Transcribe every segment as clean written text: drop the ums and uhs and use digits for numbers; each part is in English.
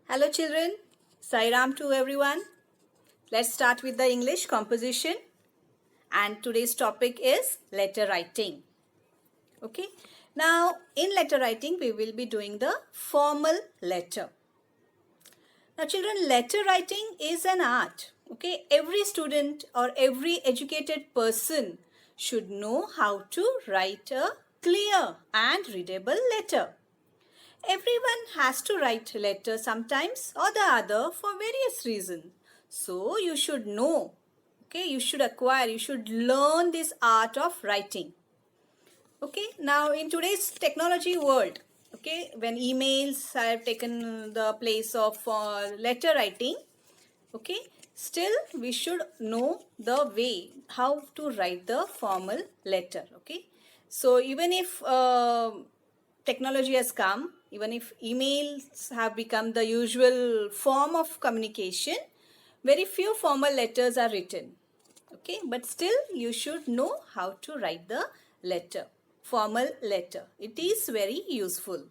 Hello children, Sai Ram to everyone. Let's start with the English composition and today's topic is letter writing. Okay, now in letter writing we will be doing the formal letter. Now children, letter writing is an art. Okay, every student or every educated person should know how to write a clear and readable letter. Everyone has to write letter sometimes or the other for various reasons. So you should know, okay, you should acquire, you should learn this art of writing. Okay, now in today's technology world, okay, when emails have taken the place of letter writing, okay, still we should know the way how to write the formal letter. Okay, so even if technology has come, even if emails have become the usual form of communication, very few formal letters are written. Okay, but still you should know how to write the letter, formal letter. It is very useful.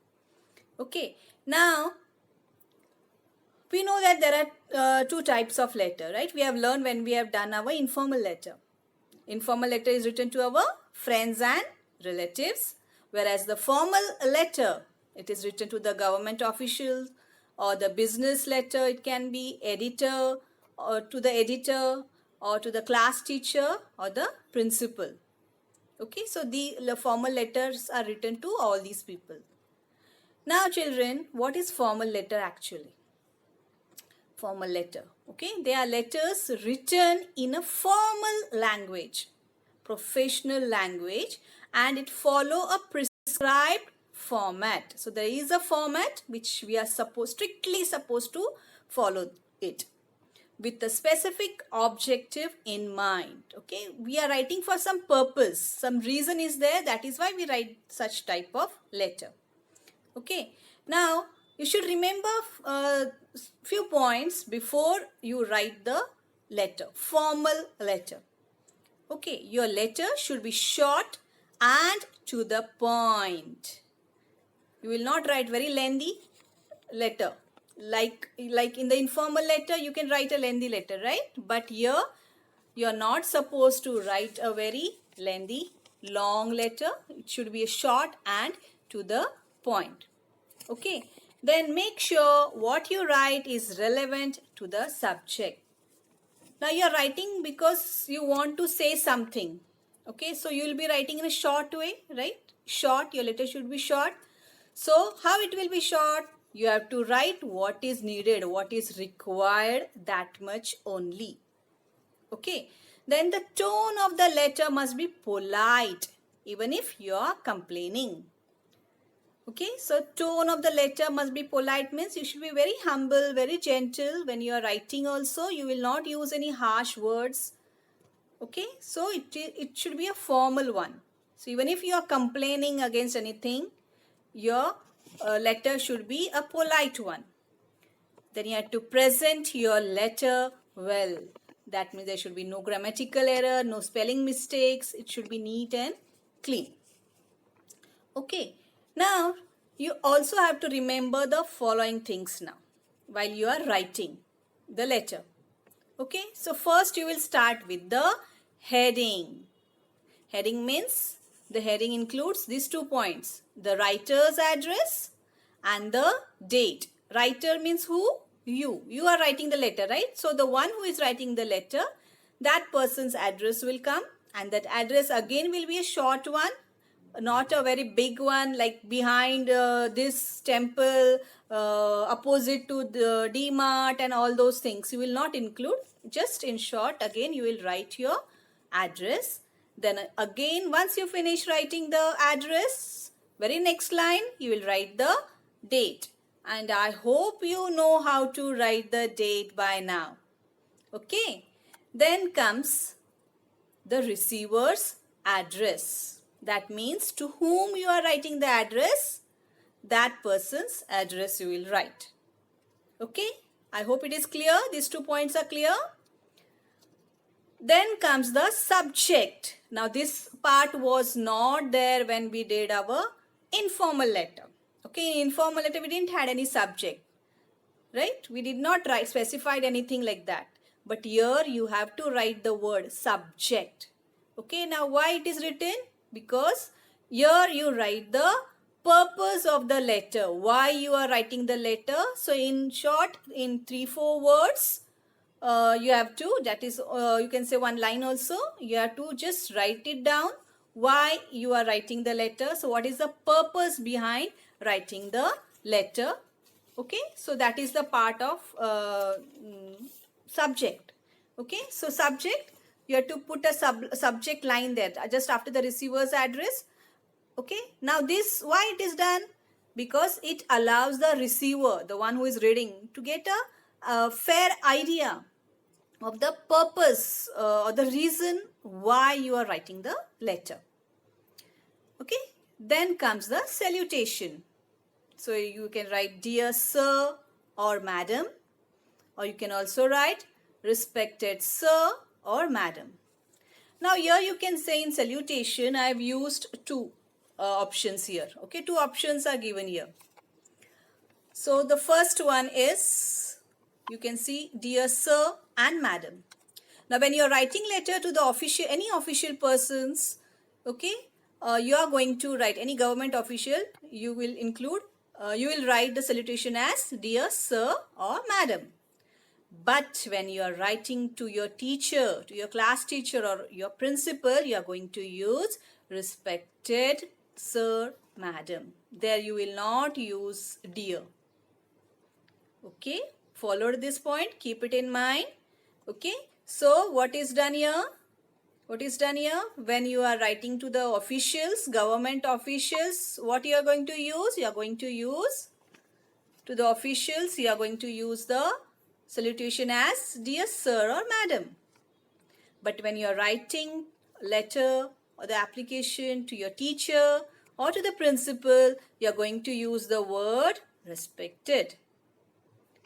Okay, now we know that there are two types of letter, right? We have learned when we have done our informal letter. Informal letter is written to our friends and relatives, whereas the formal letter, it is written to the government officials or the business letter. It can be editor or to the editor or to the class teacher or the principal. Okay, so the formal letters are written to all these people. Now children, what is formal letter actually? Formal letter, okay, they are letters written in a formal language, professional language, and it follow a prescribed format. So there is a format which we are strictly supposed to follow it with a specific objective in mind. Okay, we are writing for some purpose, some reason is there, that is why we write such type of letter. Okay, now you should remember few points before you write the letter, formal letter. Okay, your letter should be short and to the point. You will not write very lengthy letter. Like in the informal letter, you can write a lengthy letter, right? But here, you are not supposed to write a very lengthy, long letter. It should be a short and to the point. Okay, then make sure what you write is relevant to the subject. Now you are writing because you want to say something. Okay, so you will be writing in a short way, right? Short, your letter should be short. So how it will be short? You have to write what is needed, what is required, that much only. Okay, then the tone of the letter must be polite, even if you are complaining. Okay, so tone of the letter must be polite, means you should be very humble, very gentle. When you are writing also, you will not use any harsh words. Okay, so it should be a formal one. So even if you are complaining against anything, your letter should be a polite one. Then you have to present your letter well. That means there should be no grammatical error, no spelling mistakes. It should be neat and clean. Okay, now you also have to remember the following things now while you are writing the letter. Okay, so first you will start with the heading. Heading means the heading includes these 2 points, the writer's address and the date. Writer means who? You are writing the letter, right? So the one who is writing the letter, that person's address will come, and that address again will be a short one, not a very big one like behind this temple, opposite to the D-Mart and all those things. You will not include. Just in short, again you will write your address. Then again, once you finish writing the address, very next line you will write the date. And I hope you know how to write the date by now. Okay, then comes the receiver's address. That means to whom you are writing the address, that person's address you will write. Okay, I hope it is clear. These 2 points are clear. Then comes the subject. Now this part was not there when we did our informal letter. Okay, in informal letter we didn't had any subject. right? We did not write specified anything like that. But here you have to write the word subject. Okay, now why it is written? Because here you write the purpose of the letter. Why you are writing the letter? So in short, in 3-4 words, you have to, that is, you can say one line also. You have to just write it down. Why you are writing the letter? So what is the purpose behind writing the letter? Okay, so that is the part of subject. Okay, so subject, you have to put a subject line there just after the receiver's address. Okay, now this, why it is done? Because it allows the receiver, the one who is reading, to get a fair idea of the purpose or the reason why you are writing the letter. Okay, then comes the salutation. So you can write dear sir or madam, or you can also write respected sir or madam. Now here you can say in salutation, I have used two options here. Okay, two options are given here. So the first one is, you can see dear sir and madam. Now when you are writing letter to the official, any official persons, okay, you are going to write any government official, you will include, you will write the salutation as dear sir or madam. But when you are writing to your teacher, to your class teacher or your principal, you are going to use respected sir, madam. There you will not use dear. Okay, followed this point, keep it in mind. Okay, so what is done here? What is done here? When you are writing to the officials, government officials, what you are going to use? You are going to use, to the officials, you are going to use the salutation as dear sir or madam. But when you are writing letter or the application to your teacher or to the principal, you are going to use the word respected.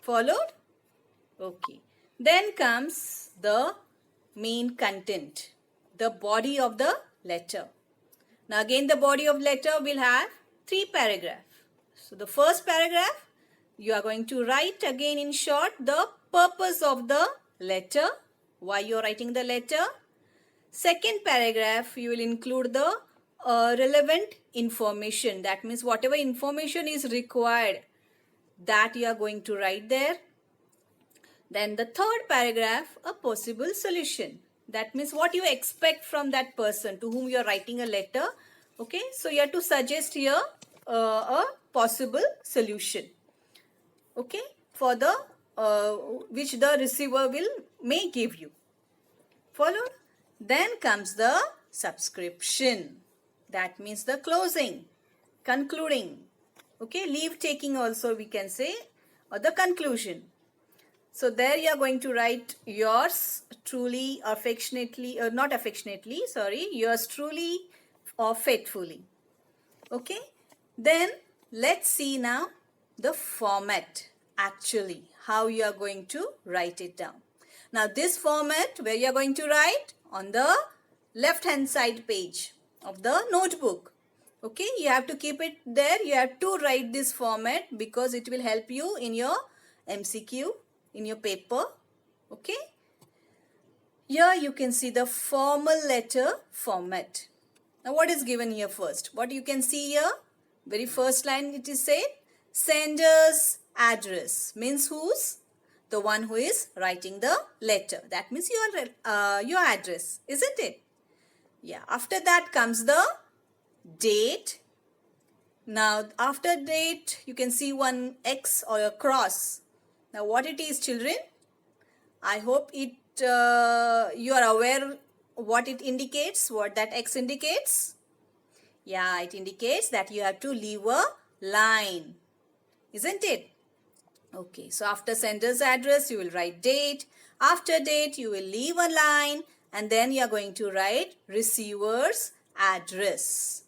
Followed? Okay. Then comes the main content, the body of the letter. Now again, the body of letter will have 3 paragraphs. So the first paragraph, you are going to write again in short the purpose of the letter, why you are writing the letter. Second paragraph, you will include the relevant information. That means whatever information is required, that you are going to write there. Then the third paragraph, a possible solution. That means what you expect from that person to whom you are writing a letter. Okay, so you have to suggest here a possible solution. Okay, for the which the receiver may give you. Followed? Then comes the subscription. That means the closing, concluding. Okay, leave taking also we can say, or the conclusion. So there you are going to write yours truly, affectionately, not affectionately, sorry, yours truly or faithfully. Okay, then let's see now the format, actually how you are going to write it down. Now this format, where you are going to write, on the left hand side page of the notebook. Okay, you have to keep it there. You have to write this format because it will help you in your MCQ, in your paper. Okay, here you can see the formal letter format. Now what is given here first? What you can see here, very first line it is said, sender's address, means whose? The one who is writing the letter. That means your address, isn't it? Yeah. After that comes the date. Now after date you can see one X or a cross. Now what it is, children? I hope it you are aware what it indicates, what that X indicates. Yeah, it indicates that you have to leave a line, isn't it? Okay, so after sender's address you will write date. After date you will leave a line, and then you are going to write receiver's address.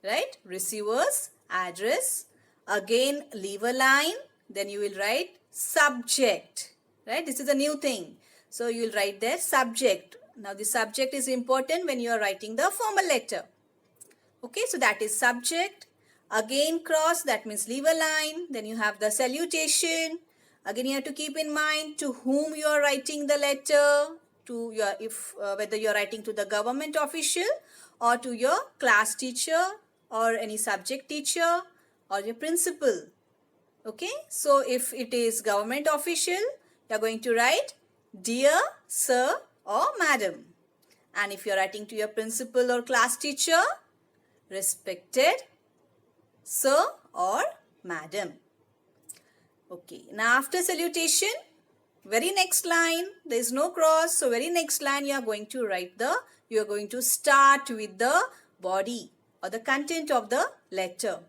Right? Receiver's address. Again leave a line. Then you will write subject. Right? This is a new thing. So you will write there subject. Now the subject is important when you are writing the formal letter. Okay, so that is subject. Again cross, that means leave a line. Then you have the salutation. Again, you have to keep in mind to whom you are writing the letter, to your, whether you are writing to the government official or to your class teacher or any subject teacher or your principal. Okay, so if it is government official, you are going to write dear sir or madam. And if you are writing to your principal or class teacher, respected sir or madam. Okay, now after salutation, very next line, there is no cross. So very next line you are going to start with the body or the content of the letter.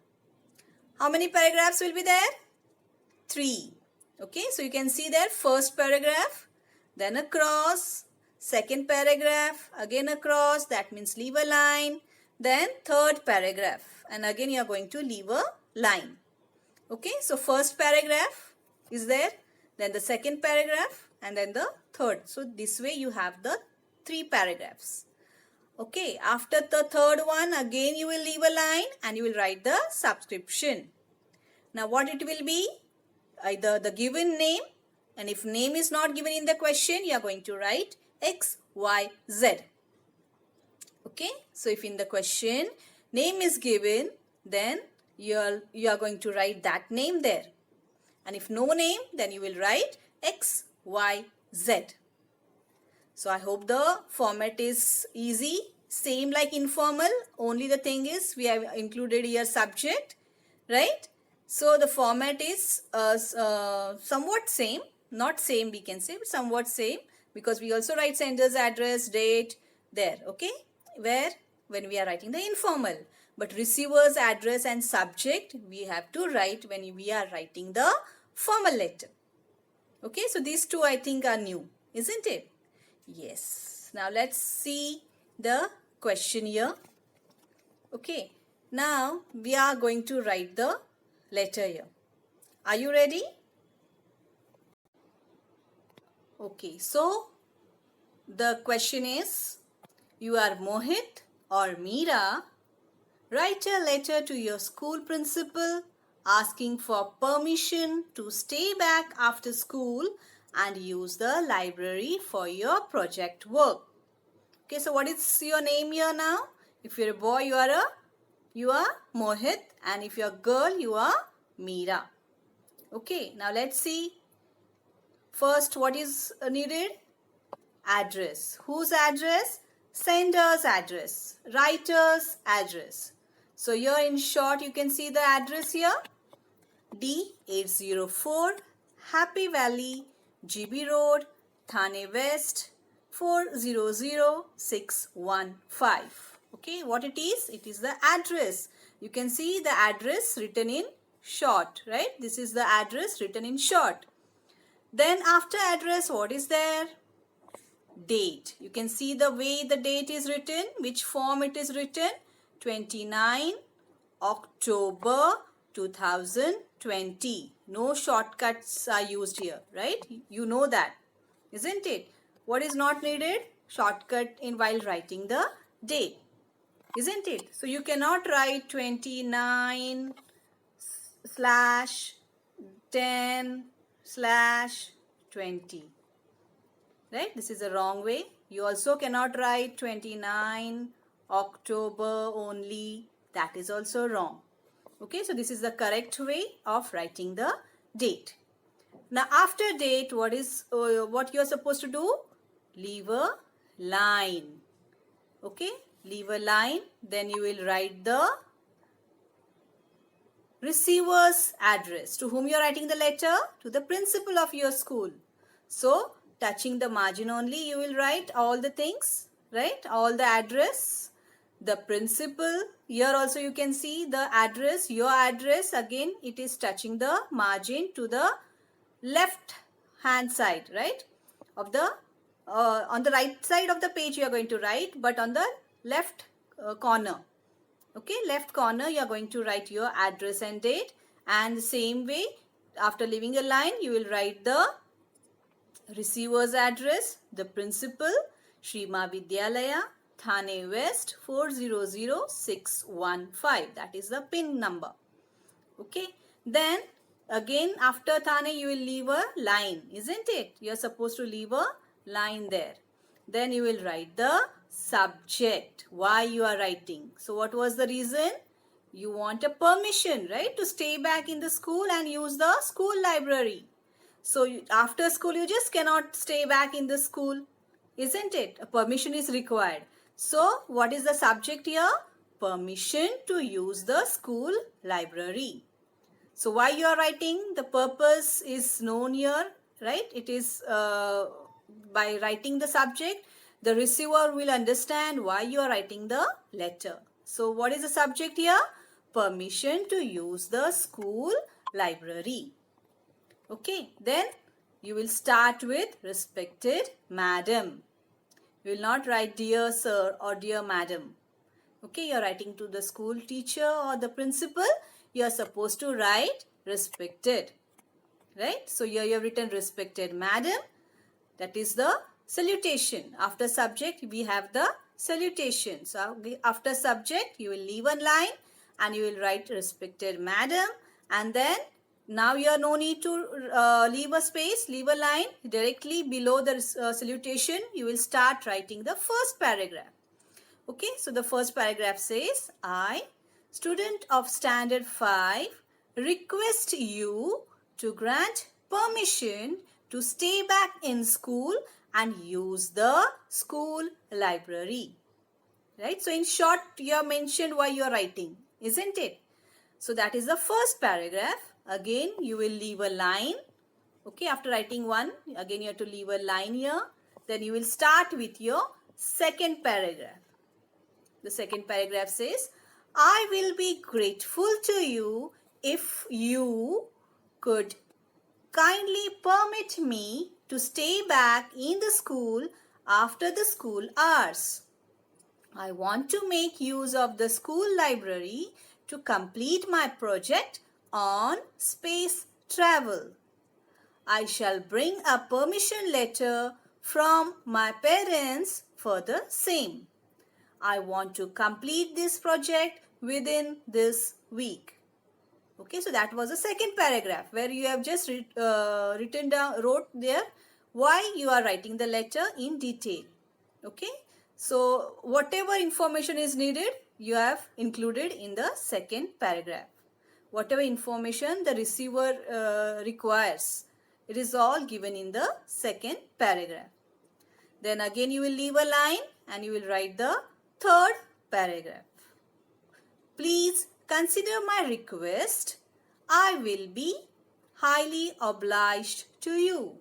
How many paragraphs will be there? 3. Okay, so you can see there first paragraph, then a cross, second paragraph, again a cross, that means leave a line, then third paragraph, and again you are going to leave a line. Okay, so first paragraph is there, then the second paragraph, and then the third. So this way you have the 3 paragraphs. Okay, after the third one, again you will leave a line and you will write the subscription. Now what it will be? Either the given name, and if name is not given in the question, you are going to write X, Y, Z. Okay, so if in the question name is given, then you are going to write that name there. And if no name, then you will write X, Y, Z. So I hope the format is easy, same like informal, only the thing is we have included here subject, right? So the format is somewhat same, not same we can say, but somewhat same, because we also write sender's address, date there, okay? Where when we are writing the informal, but receiver's address and subject we have to write when we are writing the formal letter. Okay, so these two I think are new, isn't it? Yes. Now let's see the question here. Okay, now we are going to write the letter here. Are you ready? Okay, so the question is, you are Mohit or Meera. Write a letter to your school principal asking for permission to stay back after school and use the library for your project work. Okay, so what is your name here now? If you're a boy, you are Mohit, and if you're a girl, you are Meera. Okay, now let's see. First, what is needed? Address. Whose address? Sender's address. Writer's address. So here in short, you can see the address here. D804 Happy Valley, GB Road, Thane West, 400615. Okay, what it is? It is the address. You can see the address written in short, right? This is the address written in short. Then after address, what is there? Date. You can see the way the date is written, which form it is written. 29 October 2020. No shortcuts are used here, right? You know that, isn't it? What is not needed? Shortcut in while writing the date, isn't it? So you cannot write 29/10/20, right? This is the wrong way. You also cannot write 29 October only. That is also wrong. Okay, so this is the correct way of writing the date. Now after date, what you are supposed to do? Leave a line. Okay, leave a line. Then you will write the receiver's address. To whom you are writing the letter? To the principal of your school. So touching the margin only, you will write all the things, right? All the address, the principal. Here also you can see the address, your address. Again, it is touching the margin to the left hand side, right? Of the on the right side of the page you are going to write, but on the left corner. Okay, left corner you are going to write your address and date, and the same way after leaving a line you will write the receiver's address, the principal, Sri Mahavidyalaya, Thane West, 400615. That is the PIN number. Okay, then Again, after Thane, you will leave a line, isn't it? You are supposed to leave a line there. Then you will write the subject, why you are writing. So what was the reason? You want a permission, right, to stay back in the school and use the school library. So after school, you just cannot stay back in the school, isn't it? A permission is required. So what is the subject here? Permission to use the school library. So why you are writing? The purpose is known here, right? It is by writing the subject, the receiver will understand why you are writing the letter. So what is the subject here? Permission to use the school library. Okay, then you will start with respected madam. You will not write dear sir or dear madam. Okay, you are writing to the school teacher or the principal. You are supposed to write respected, right? So here you have written respected madam. That is the salutation. After subject, we have the salutation. So after subject, you will leave a line and you will write respected madam. And then now you are no need to leave a space, leave a line. Directly below the salutation, you will start writing the first paragraph. Okay, so the first paragraph says, I, student of standard 5, request you to grant permission to stay back in school and use the school library. Right? So in short, you have mentioned why you are writing, isn't it? So that is the first paragraph. Again, you will leave a line. Okay, after writing one, again you have to leave a line here. Then you will start with your second paragraph. The second paragraph says, I will be grateful to you if you could kindly permit me to stay back in the school after the school hours. I want to make use of the school library to complete my project on space travel. I shall bring a permission letter from my parents for the same. I want to complete this project within this week. Okay, so that was the second paragraph where you have just wrote there why you are writing the letter in detail. Okay, so whatever information is needed, you have included in the second paragraph. Whatever information the receiver requires, it is all given in the second paragraph. Then again you will leave a line and you will write the third paragraph. Please consider my request. I will be highly obliged to you.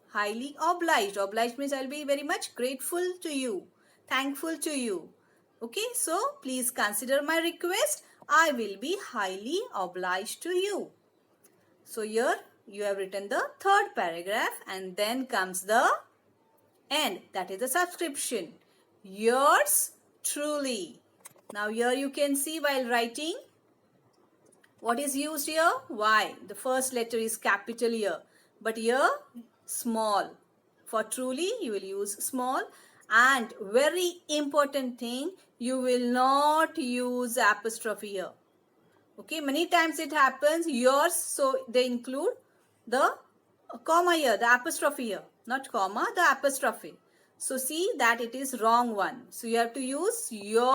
Highly obliged. Obliged means I will be very much grateful to you, thankful to you. Okay, so please consider my request. I will be highly obliged to you. So here you have written the third paragraph and then comes the end. That is the subscription. Yours truly. Now here you can see while writing what is used here. Y. The first letter is capital here, but here small. For truly you will use small, and very important thing, you will not use apostrophe here. Okay, many times it happens yours, so they include the comma here, the apostrophe here, not comma, the apostrophe. So see that it is wrong one. So you have to use your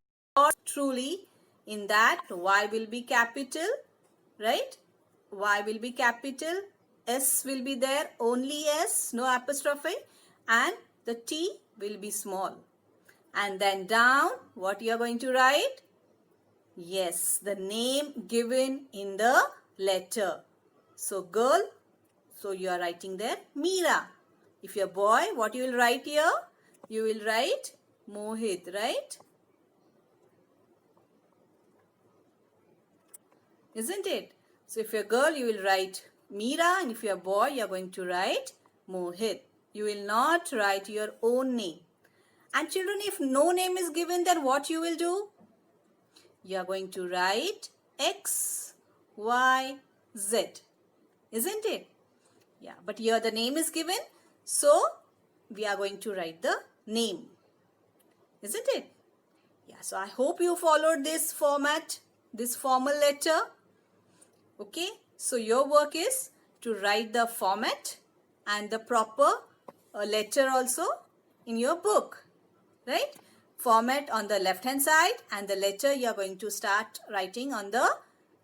truly. In that Y will be capital, right? Y will be capital, S will be there, only S, no apostrophe, and the T will be small. And then down, what you are going to write? Yes, the name given in the letter. So girl, so you are writing there Meera. If you're boy, what you will write here? You will write Mohit, right? Isn't it? So if you're girl, you will write Meera, and if you're boy, you're going to write Mohit. You will not write your own name. And children, if no name is given, then what you will do? You are going to write X, Y, Z. Isn't it? Yeah, but here the name is given. So we are going to write the name. Isn't it? Yeah, so I hope you followed this format, this formal letter. Okay, So your work is to write the format and the proper letter also in your book, right? Format on the left hand side and the letter you are going to start writing on the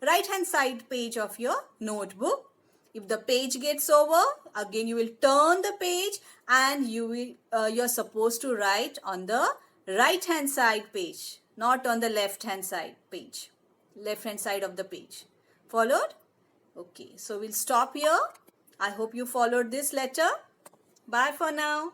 right hand side page of your notebook. If the page gets over, again you will turn the page and you're supposed to write on the right hand side page, not on the left hand side page, left hand side of the page. Followed? Okay, so we'll stop here. I hope you followed this letter. Bye for now.